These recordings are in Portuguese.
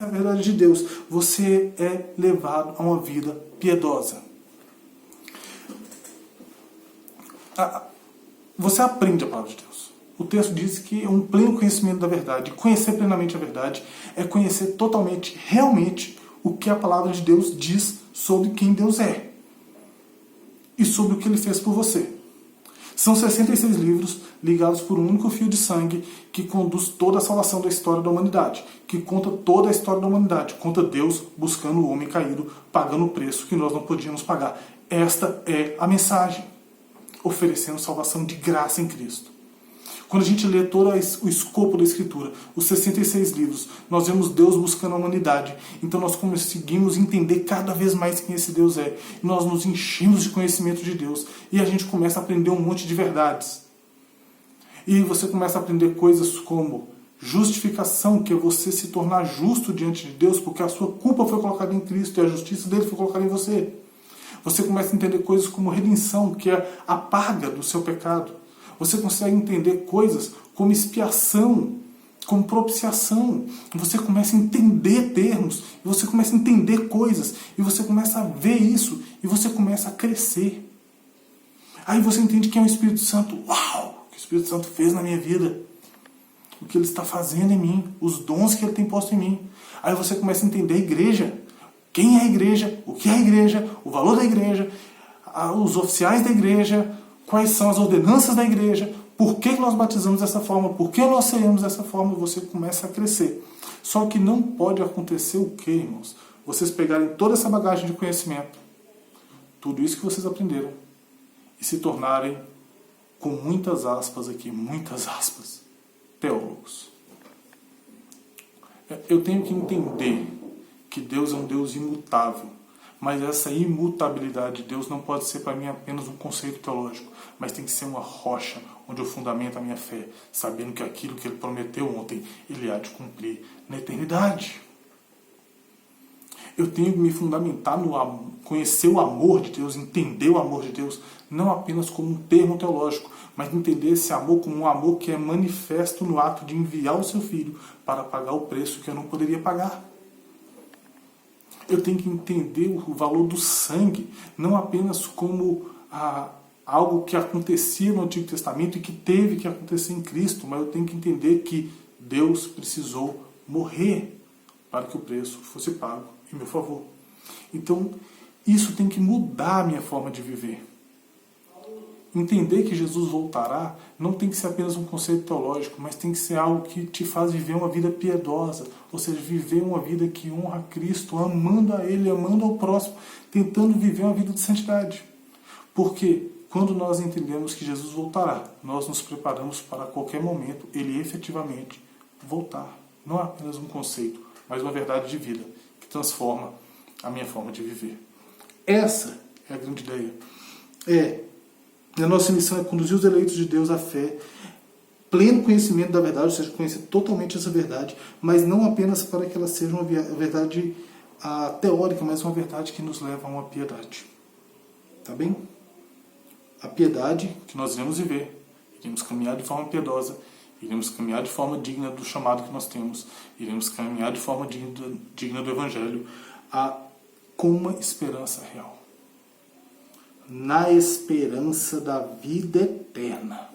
a verdade de Deus, você é levado a uma vida piedosa. Você aprende a palavra de Deus. O texto diz que é um pleno conhecimento da verdade. Conhecer plenamente a verdade é conhecer totalmente, realmente, o que a palavra de Deus diz sobre quem Deus é e sobre o que Ele fez por você. São 66 livros ligados por um único fio de sangue que conduz toda a salvação da história da humanidade, que conta toda a história da humanidade, conta Deus buscando o homem caído, pagando o preço que nós não podíamos pagar. Esta é a mensagem, oferecendo salvação de graça em Cristo. Quando a gente lê todo o escopo da Escritura, os 66 livros, nós vemos Deus buscando a humanidade. Então nós conseguimos entender cada vez mais quem esse Deus é. Nós nos enchemos de conhecimento de Deus. E a gente começa a aprender um monte de verdades. E você começa a aprender coisas como justificação, que é você se tornar justo diante de Deus, porque a sua culpa foi colocada em Cristo e a justiça dele foi colocada em você. Você começa a entender coisas como redenção, que é a paga do seu pecado. Você consegue entender coisas como expiação, como propiciação. Você começa a entender termos, você começa a entender coisas, e você começa a ver isso, e você começa a crescer. Aí você entende que é o Espírito Santo. Uau! O que o Espírito Santo fez na minha vida. O que Ele está fazendo em mim. Os dons que Ele tem posto em mim. Aí você começa a entender a igreja. Quem é a igreja? O que é a igreja? O valor da igreja? Os oficiais da igreja? Quais são as ordenanças da igreja, por que nós batizamos dessa forma, por que nós ceamos dessa forma, você começa a crescer. Só que não pode acontecer o quê, irmãos? Vocês pegarem toda essa bagagem de conhecimento, tudo isso que vocês aprenderam, e se tornarem, com muitas aspas aqui, muitas aspas, teólogos. Eu tenho que entender que Deus é um Deus imutável. Mas essa imutabilidade de Deus não pode ser para mim apenas um conceito teológico, mas tem que ser uma rocha onde eu fundamento a minha fé, sabendo que aquilo que Ele prometeu ontem, Ele há de cumprir na eternidade. Eu tenho que me fundamentar no conhecer o amor de Deus, entender o amor de Deus, não apenas como um termo teológico, mas entender esse amor como um amor que é manifesto no ato de enviar o seu Filho para pagar o preço que eu não poderia pagar. Eu tenho que entender o valor do sangue, não apenas como algo que acontecia no Antigo Testamento e que teve que acontecer em Cristo, mas eu tenho que entender que Deus precisou morrer para que o preço fosse pago em meu favor. Então, isso tem que mudar a minha forma de viver. Entender que Jesus voltará não tem que ser apenas um conceito teológico, mas tem que ser algo que te faz viver uma vida piedosa, ou seja, viver uma vida que honra a Cristo, amando a Ele, amando ao próximo, tentando viver uma vida de santidade. Porque quando nós entendemos que Jesus voltará, nós nos preparamos para a qualquer momento Ele efetivamente voltar. Não é apenas um conceito, mas uma verdade de vida que transforma a minha forma de viver. Essa é a grande ideia. A nossa missão é conduzir os eleitos de Deus à fé, pleno conhecimento da verdade, ou seja, conhecer totalmente essa verdade, mas não apenas para que ela seja uma verdade teórica, mas uma verdade que nos leva a uma piedade. Tá bem? A piedade que nós iremos viver, iremos caminhar de forma piedosa, iremos caminhar de forma digna do chamado que nós temos, iremos caminhar de forma digna do Evangelho, com uma esperança real. Na esperança da vida eterna.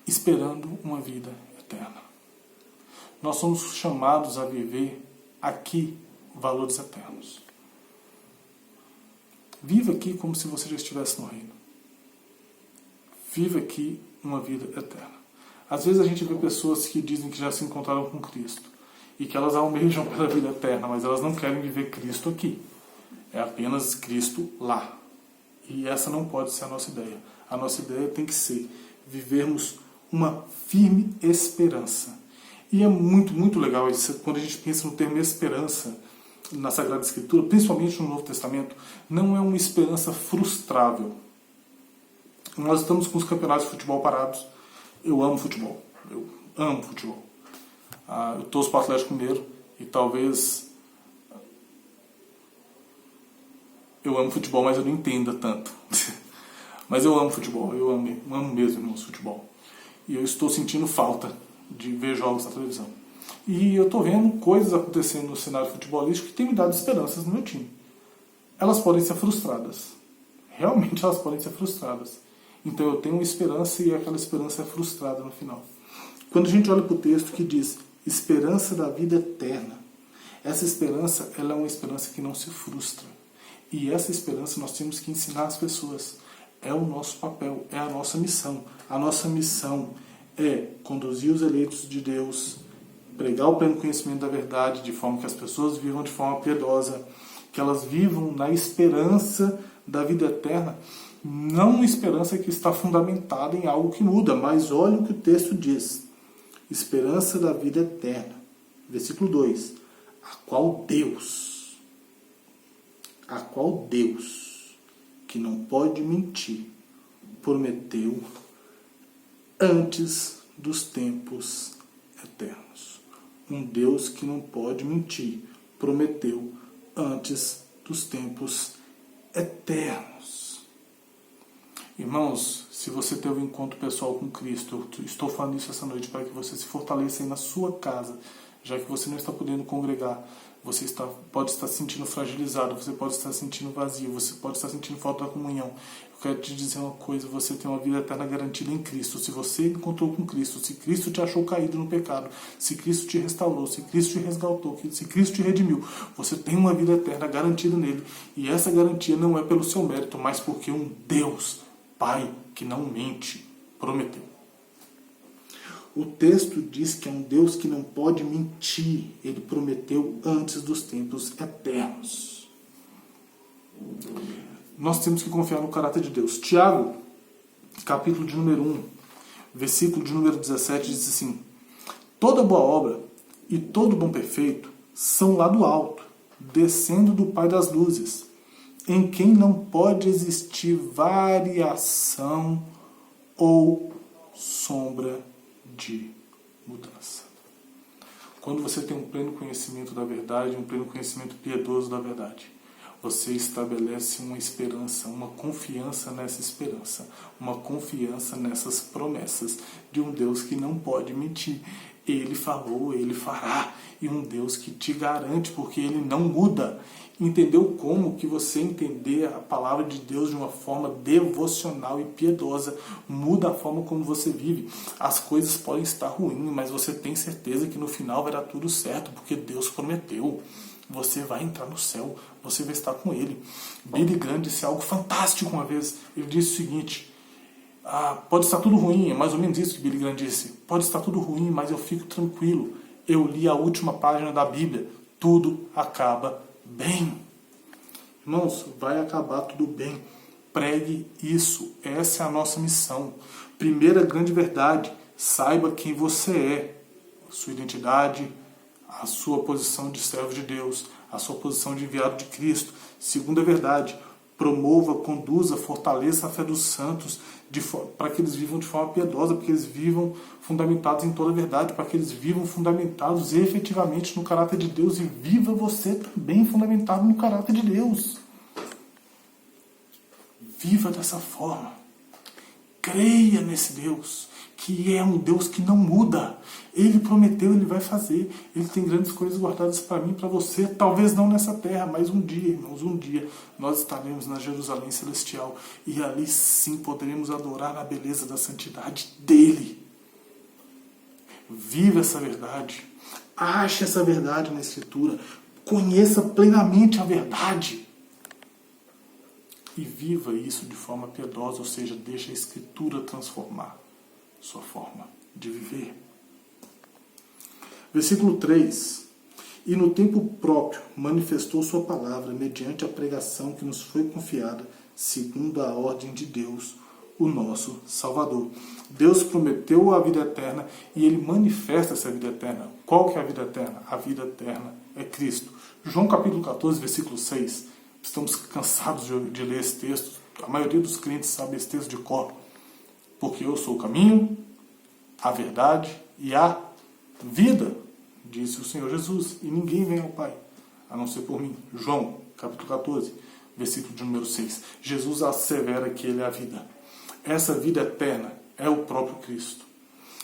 Esperando uma vida eterna. Nós somos chamados a viver aqui valores eternos. Viva aqui como se você já estivesse no reino. Viva aqui uma vida eterna. Às vezes a gente vê pessoas que dizem que já se encontraram com Cristo e que elas almejam pela vida eterna, mas elas não querem viver Cristo aqui. É apenas Cristo lá. E essa não pode ser a nossa ideia. A nossa ideia tem que ser vivermos uma firme esperança. E é muito, muito legal isso, quando a gente pensa no termo esperança na Sagrada Escritura, principalmente no Novo Testamento, não é uma esperança frustrável. Nós estamos com os campeonatos de futebol parados. Eu amo futebol. Eu amo futebol. Eu torço para o Atlético Mineiro e talvez... Eu amo futebol, mas eu não entenda tanto. Mas eu amo futebol, eu amo mesmo, irmãos, futebol. E eu estou sentindo falta de ver jogos na televisão. E eu estou vendo coisas acontecendo no cenário futebolístico que tem me dado esperanças no meu time. Elas podem ser frustradas. Realmente elas podem ser frustradas. Então eu tenho uma esperança e aquela esperança é frustrada no final. Quando a gente olha para o texto que diz esperança da vida eterna, essa esperança ela é uma esperança que não se frustra. E essa esperança nós temos que ensinar às pessoas. É o nosso papel, é a nossa missão. A nossa missão é conduzir os eleitos de Deus, pregar o pleno conhecimento da verdade, de forma que as pessoas vivam de forma piedosa, que elas vivam na esperança da vida eterna, não uma esperança que está fundamentada em algo que muda, mas olha o que o texto diz. Esperança da vida eterna. Versículo 2. A qual Deus, que não pode mentir, prometeu antes dos tempos eternos. Um Deus que não pode mentir, prometeu antes dos tempos eternos. Irmãos, se você teve um encontro pessoal com Cristo, eu estou falando isso essa noite para que você se fortaleça aí na sua casa, já que você não está podendo congregar, você pode estar se sentindo fragilizado, você pode estar se sentindo vazio, você pode estar sentindo falta da comunhão. Eu quero te dizer uma coisa, você tem uma vida eterna garantida em Cristo. Se você encontrou com Cristo, se Cristo te achou caído no pecado, se Cristo te restaurou, se Cristo te resgatou, se Cristo te redimiu, você tem uma vida eterna garantida nele. E essa garantia não é pelo seu mérito, mas porque um Deus, Pai, que não mente, prometeu. O texto diz que é um Deus que não pode mentir. Ele prometeu antes dos tempos eternos. Nós temos que confiar no caráter de Deus. Tiago, capítulo de número 1, versículo de número 17, diz assim: toda boa obra e todo bom perfeito são lá do alto, descendo do Pai das luzes, em quem não pode existir variação ou sombra de mudança. Quando você tem um pleno conhecimento da verdade, um pleno conhecimento piedoso da verdade, você estabelece uma esperança, uma confiança nessa esperança, uma confiança nessas promessas de um Deus que não pode mentir. Ele falou, ele fará, e um Deus que te garante, porque ele não muda. Entendeu como que você entender a palavra de Deus de uma forma devocional e piedosa muda a forma como você vive? As coisas podem estar ruins, mas você tem certeza que no final vai dar tudo certo, porque Deus prometeu. Você vai entrar no céu, você vai estar com ele. Billy Graham disse algo fantástico uma vez. Ele disse o seguinte: pode estar tudo ruim, é mais ou menos isso que Billy Graham disse. Pode estar tudo ruim, mas eu fico tranquilo. Eu li a última página da Bíblia. Tudo acaba bem. Irmãos, vai acabar tudo bem. Pregue isso. Essa é a nossa missão. Primeira grande verdade: saiba quem você é. Sua identidade, a sua posição de servo de Deus, a sua posição de enviado de Cristo. Segunda verdade: promova, conduza, fortaleça a fé dos santos para que eles vivam de forma piedosa, para que eles vivam fundamentados em toda a verdade, para que eles vivam fundamentados efetivamente no caráter de Deus, e viva você também fundamentado no caráter de Deus. Viva dessa forma. Creia nesse Deus, que é um Deus que não muda. Ele prometeu, ele vai fazer. Ele tem grandes coisas guardadas para mim e para você. Talvez não nessa terra, mas um dia, irmãos, um dia nós estaremos na Jerusalém Celestial. E ali sim poderemos adorar na beleza da santidade dele. Viva essa verdade. Ache essa verdade na Escritura. Conheça plenamente a verdade. E viva isso de forma piedosa, ou seja, deixa a Escritura transformar sua forma de viver. Versículo 3. E no tempo próprio manifestou sua palavra, mediante a pregação que nos foi confiada, segundo a ordem de Deus, o nosso Salvador. Deus prometeu a vida eterna e ele manifesta essa vida eterna. Qual que é a vida eterna? A vida eterna é Cristo. João capítulo 14, versículo 6. Estamos cansados de ler esse texto. A maioria dos crentes sabe esse texto de cor. Porque eu sou o caminho, a verdade e a vida, disse o Senhor Jesus, e ninguém vem ao Pai, a não ser por mim. João, capítulo 14, versículo de número 6. Jesus assevera que ele é a vida. Essa vida eterna é o próprio Cristo.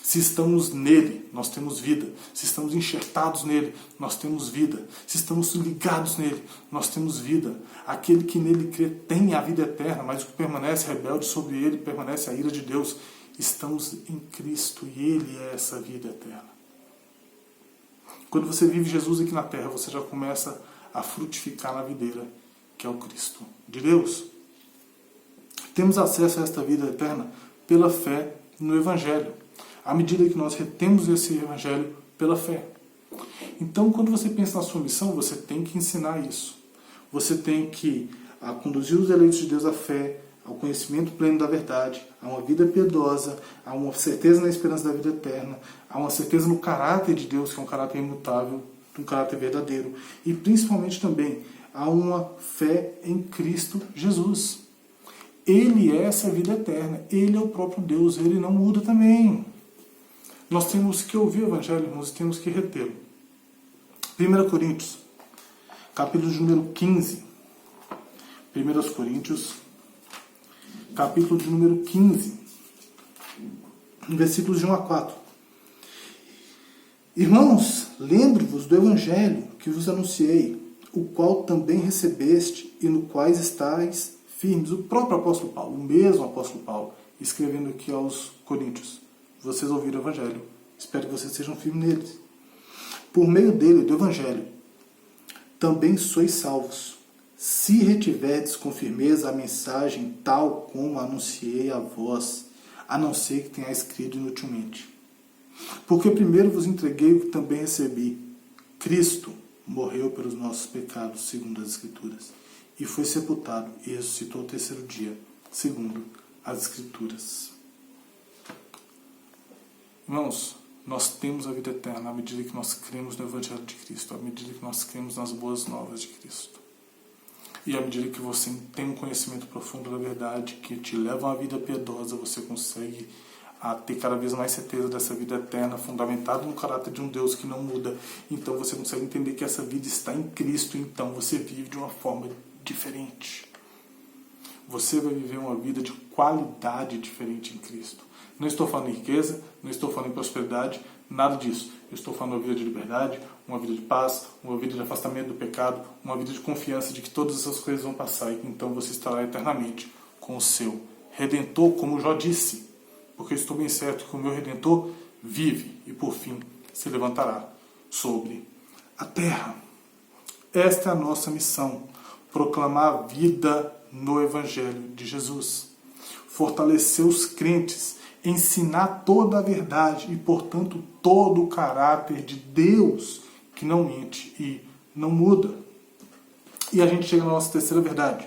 Se estamos nele, nós temos vida. Se estamos enxertados nele, nós temos vida. Se estamos ligados nele, nós temos vida. Aquele que nele crê tem a vida eterna, mas o que permanece rebelde sobre ele permanece a ira de Deus. Estamos em Cristo e ele é essa vida eterna. Quando você vive Jesus aqui na terra, você já começa a frutificar na videira, que é o Cristo de Deus. Temos acesso a esta vida eterna pela fé no Evangelho, à medida que nós retemos esse Evangelho pela fé. Então, quando você pensa na sua missão, você tem que ensinar isso. Você tem que conduzir os eleitos de Deus à fé, ao conhecimento pleno da verdade, a uma vida piedosa, a uma certeza na esperança da vida eterna, a uma certeza no caráter de Deus, que é um caráter imutável, um caráter verdadeiro, e principalmente também a uma fé em Cristo Jesus. Ele é essa vida eterna, ele é o próprio Deus, ele não muda também. Nós temos que ouvir o Evangelho, irmãos, e temos que retê-lo. 1 Coríntios, capítulo de número 15. 1 Coríntios, capítulo de número 15, versículos de 1 a 4. Irmãos, lembre-vos do Evangelho que vos anunciei, o qual também recebeste e no qual estáis firmes. O próprio apóstolo Paulo, o mesmo apóstolo Paulo, escrevendo aqui aos Coríntios. Vocês ouviram o Evangelho, espero que vocês sejam firmes neles. Por meio dele, do Evangelho, também sois salvos, se retiverdes com firmeza a mensagem tal como anunciei a vós, a não ser que tenhais crido inutilmente. Porque primeiro vos entreguei o que também recebi. Cristo morreu pelos nossos pecados, segundo as Escrituras, e foi sepultado e ressuscitou ao terceiro dia, segundo as Escrituras. Irmãos, nós temos a vida eterna à medida que nós cremos no Evangelho de Cristo, à medida que nós cremos nas boas novas de Cristo. E à medida que você tem um conhecimento profundo da verdade, que te leva a uma vida piedosa, você consegue ter cada vez mais certeza dessa vida eterna, fundamentada no caráter de um Deus que não muda. Então você consegue entender que essa vida está em Cristo, então você vive de uma forma diferente. Você vai viver uma vida de qualidade diferente em Cristo. Não estou falando em riqueza, não estou falando em prosperidade, nada disso. Eu estou falando uma vida de liberdade, uma vida de paz, uma vida de afastamento do pecado, uma vida de confiança de que todas essas coisas vão passar e que então você estará eternamente com o seu Redentor, como Jó disse, porque eu estou bem certo que o meu Redentor vive e por fim se levantará sobre a terra. Esta é a nossa missão, proclamar a vida no Evangelho de Jesus, fortalecer os crentes, ensinar toda a verdade e, portanto, todo o caráter de Deus que não mente e não muda. E a gente chega na nossa terceira verdade.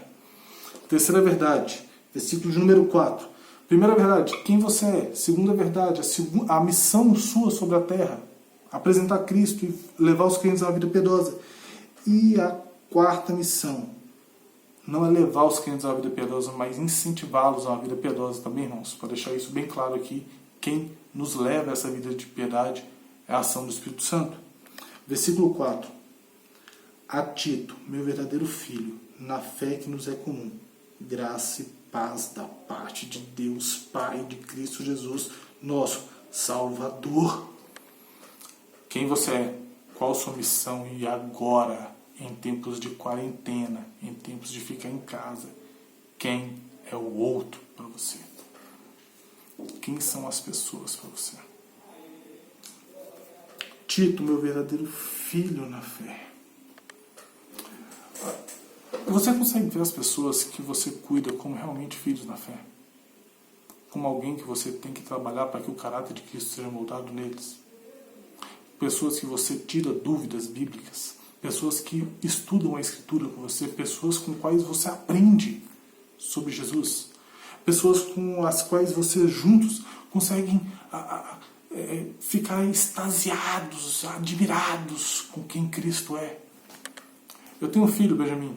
Terceira verdade, versículo de número 4. Primeira verdade, quem você é. Segunda verdade, a missão sua sobre a terra. Apresentar Cristo e levar os crentes a uma vida piedosa. E a quarta missão, não é levar os crentes a uma vida piedosa, mas incentivá-los a uma vida piedosa também, irmãos. Para deixar isso bem claro aqui, quem nos leva a essa vida de piedade é a ação do Espírito Santo. Versículo 4. A Tito, meu verdadeiro filho, na fé que nos é comum, graça e paz da parte de Deus Pai de Cristo Jesus, nosso Salvador. Quem você é? Qual a sua missão? E agora, em tempos de quarentena, em tempos de ficar em casa, quem é o outro para você? Quem são as pessoas para você? Tito, meu verdadeiro filho na fé. Você consegue ver as pessoas que você cuida como realmente filhos na fé? Como alguém que você tem que trabalhar para que o caráter de Cristo seja moldado neles? Pessoas que você tira dúvidas bíblicas, pessoas que estudam a Escritura com você, pessoas com quais você aprende sobre Jesus, pessoas com as quais você juntos conseguem ficar extasiados, admirados com quem Cristo é. Eu tenho um filho, Benjamin.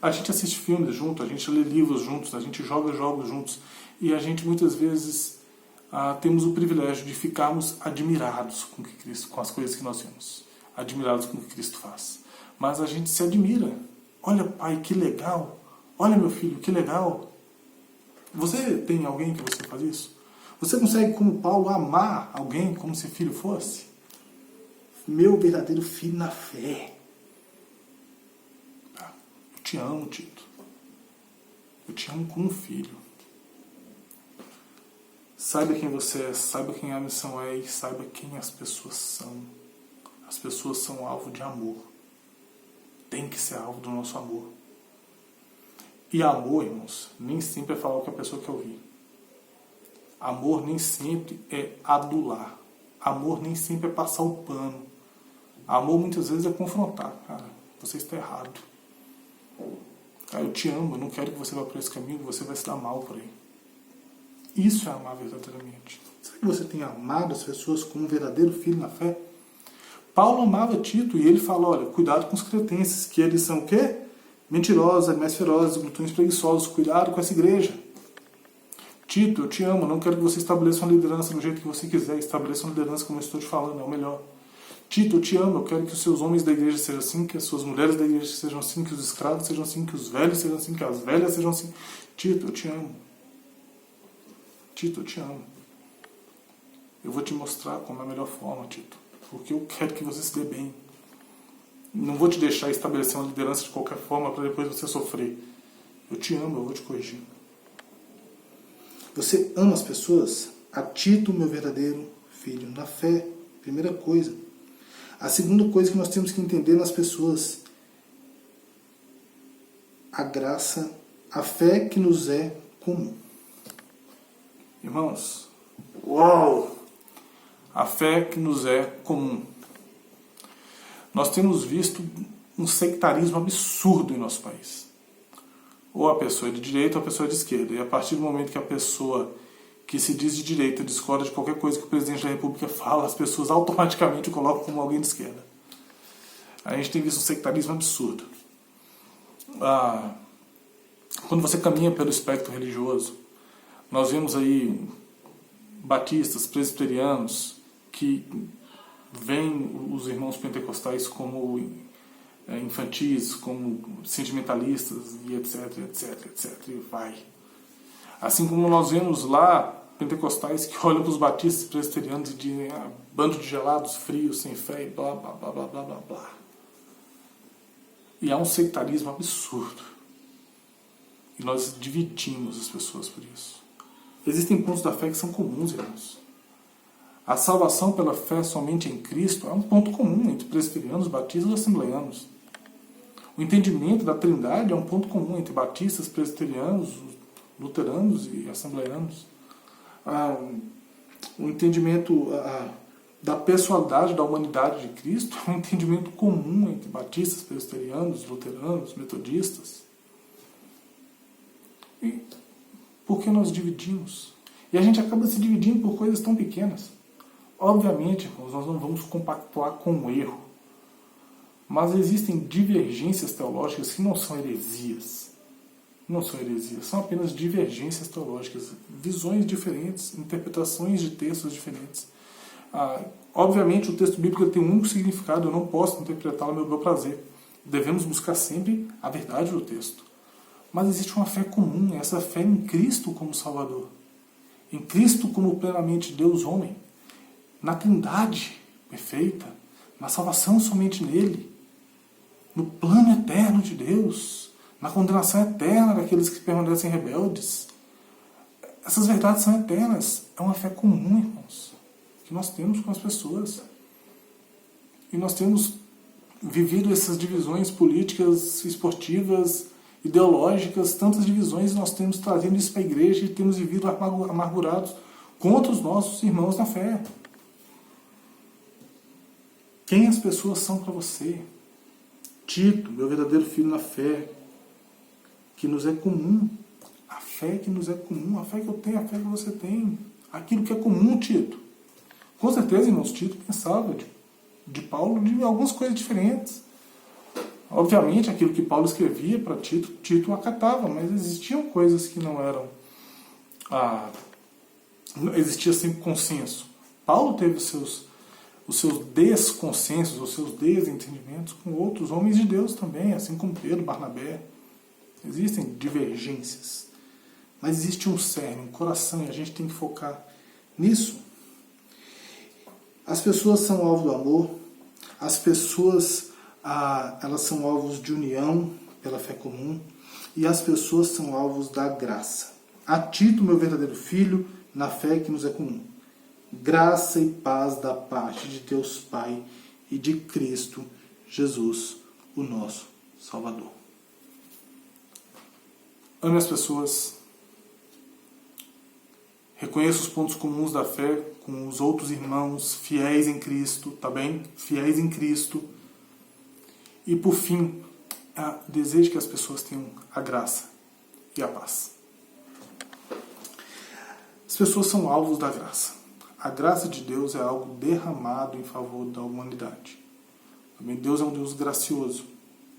A gente assiste filmes juntos, a gente lê livros juntos, a gente joga jogos juntos e a gente muitas vezes temos o privilégio de ficarmos admirados com as coisas que nós vemos, admirados com o que Cristo faz. Mas a gente se admira. Olha, pai, que legal. Olha, meu filho, que legal. Você tem alguém que você faz isso? Você consegue, como Paulo, amar alguém como se filho fosse? Meu verdadeiro filho na fé. Eu te amo, Tito. Eu te amo como um filho. Saiba quem você é, saiba quem a missão é e saiba quem as pessoas são. As pessoas são alvo de amor. Tem que ser alvo do nosso amor. E amor, irmãos, nem sempre é falar o que a pessoa quer ouvir. Amor nem sempre é adular. Amor nem sempre é passar o pano. Amor muitas vezes é confrontar. Cara, você está errado. Cara, eu te amo, eu não quero que você vá por esse caminho, que você vai se dar mal por aí. Isso é amar verdadeiramente. Será que você tem amado as pessoas como um verdadeiro filho na fé? Paulo amava Tito e ele fala, olha, cuidado com os cretenses, que eles são o quê? Mentirosos, animais ferozes, glutões preguiçosos. Cuidado com essa igreja. Tito, eu te amo, não quero que você estabeleça uma liderança do jeito que você quiser. Estabeleça uma liderança como eu estou te falando, é o melhor. Tito, eu te amo, eu quero que os seus homens da igreja sejam assim, que as suas mulheres da igreja sejam assim, que os escravos sejam assim, que os velhos sejam assim, que as velhas sejam assim. Tito, eu te amo. Tito, eu te amo. Eu vou te mostrar como é a melhor forma, Tito. Porque eu quero que você se dê bem. Não vou te deixar estabelecer uma liderança de qualquer forma para depois você sofrer. Eu te amo, eu vou te corrigir. Você ama as pessoas? A Tito, meu verdadeiro filho. Na fé, primeira coisa. A segunda coisa que nós temos que entender nas pessoas, a graça, a fé que nos é comum. Irmãos, uau! A fé que nos é comum. Nós temos visto um sectarismo absurdo em nosso país. Ou a pessoa é de direita ou a pessoa é de esquerda. E a partir do momento que a pessoa que se diz de direita discorda de qualquer coisa que o presidente da República fala, as pessoas automaticamente o colocam como alguém de esquerda. A gente tem visto um sectarismo absurdo. Quando você caminha pelo espectro religioso, nós vemos aí batistas, presbiterianos, que veem os irmãos pentecostais como infantis, como sentimentalistas, e etc, etc, etc, e vai. Assim como nós vemos lá pentecostais que olham para os batistas presbiterianos e dizem bando de gelados, frios, sem fé, e blá, blá, blá, blá, blá, blá, blá. E há um sectarismo absurdo. E nós dividimos as pessoas por isso. Existem pontos da fé que são comuns, irmãos. A salvação pela fé somente em Cristo é um ponto comum entre presbiterianos, batistas e assembleianos. O entendimento da Trindade é um ponto comum entre batistas, presbiterianos, luteranos e assembleianos. O entendimento da pessoalidade, da humanidade de Cristo é um entendimento comum entre batistas, presbiterianos, luteranos, metodistas. E por que nós dividimos? E a gente acaba se dividindo por coisas tão pequenas. Obviamente, irmãos, nós não vamos compactuar com o erro. Mas existem divergências teológicas que não são heresias. Não são heresias, são apenas divergências teológicas, visões diferentes, interpretações de textos diferentes. Obviamente o texto bíblico tem um único significado, eu não posso interpretá-lo ao meu bel prazer. Devemos buscar sempre a verdade do texto. Mas existe uma fé comum, essa fé em Cristo como Salvador. Em Cristo como plenamente Deus homem. Na Trindade perfeita, na salvação somente nele. No plano eterno de Deus. Na condenação eterna daqueles que permanecem rebeldes. Essas verdades são eternas. É uma fé comum, irmãos, que nós temos com as pessoas. E nós temos vivido essas divisões políticas, esportivas, ideológicas, tantas divisões, nós temos trazido isso para a igreja e temos vivido amargurados contra os nossos irmãos na fé. Quem as pessoas são para você? Tito, meu verdadeiro filho na fé, que nos é comum. A fé que nos é comum, a fé que eu tenho, a fé que você tem. Aquilo que é comum, Tito. Com certeza, irmãos, Tito pensava de Paulo de algumas coisas diferentes. Obviamente, aquilo que Paulo escrevia para Tito, Tito acatava, mas existiam coisas que não eram... não existia sempre consenso. Paulo teve os seus desconsensos, os seus desentendimentos com outros homens de Deus também, assim como Pedro, Barnabé. Existem divergências. Mas existe um cerne, um coração, e a gente tem que focar nisso. As pessoas são alvo do amor, as pessoas elas são alvos de união pela fé comum, e as pessoas são alvos da graça. A Tito, meu verdadeiro filho, na fé que nos é comum. Graça e paz da parte de Deus Pai e de Cristo Jesus, o nosso Salvador. Ame as pessoas. Reconheça os pontos comuns da fé com os outros irmãos fiéis em Cristo, tá bem? Fiéis em Cristo. E por fim, deseje que as pessoas tenham a graça e a paz. As pessoas são alvos da graça. A graça de Deus é algo derramado em favor da humanidade. Também Deus é um Deus gracioso.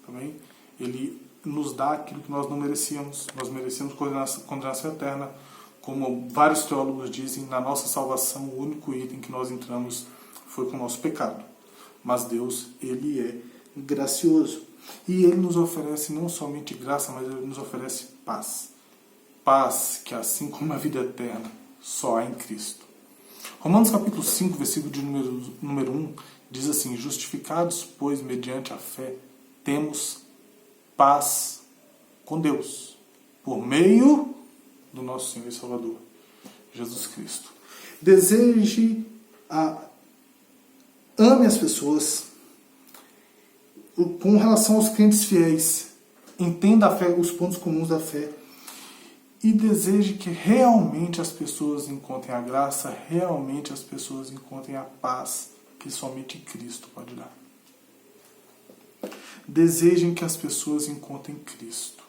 Também Ele nos dá aquilo que nós não merecíamos. Nós merecíamos condenação eterna. Como vários teólogos dizem, na nossa salvação, o único item que nós entramos foi com o nosso pecado. Mas Deus, Ele é gracioso. E Ele nos oferece não somente graça, mas Ele nos oferece paz. Paz que, assim como a vida eterna, só há em Cristo. Romanos capítulo 5, versículo de número 1, diz assim: justificados, pois, mediante a fé, temos paz com Deus, por meio do nosso Senhor e Salvador, Jesus Cristo. Deseje, ame as pessoas. Com relação aos crentes fiéis, entenda a fé, os pontos comuns da fé, e deseje que realmente as pessoas encontrem a graça, realmente as pessoas encontrem a paz que somente Cristo pode dar. Desejem que as pessoas encontrem Cristo.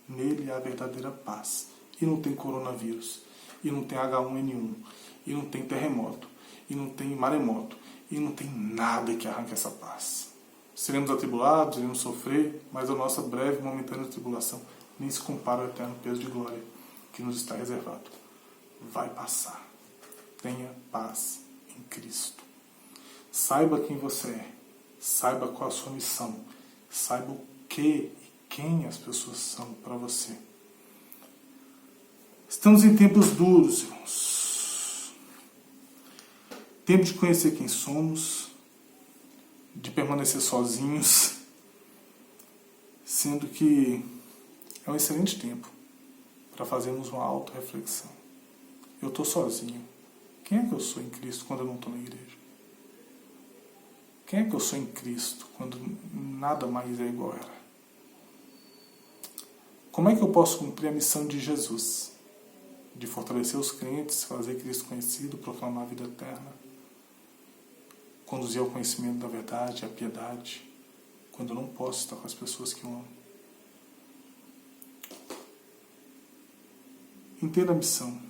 Nele há a verdadeira paz. E não tem coronavírus, e não tem H1N1, e não tem terremoto, e não tem maremoto, e não tem nada que arranque essa paz. Seremos atribulados, iremos sofrer, mas a nossa breve e momentânea tribulação nem se compara ao eterno peso de glória que nos está reservado. Vai passar. Tenha paz em Cristo. Saiba quem você é. Saiba qual a sua missão. Saiba o que e quem as pessoas são para você. Estamos em tempos duros, irmãos. Tempo de conhecer quem somos, de permanecer sozinhos, sendo que é um excelente tempo para fazermos uma auto-reflexão. Eu estou sozinho. Quem é que eu sou em Cristo quando eu não estou na igreja? Quem é que eu sou em Cristo quando nada mais é igual era? Como é que eu posso cumprir a missão de Jesus? De fortalecer os crentes, fazer Cristo conhecido, proclamar a vida eterna, conduzir ao conhecimento da verdade, à piedade, quando eu não posso estar com as pessoas que eu amo. Entenda a missão.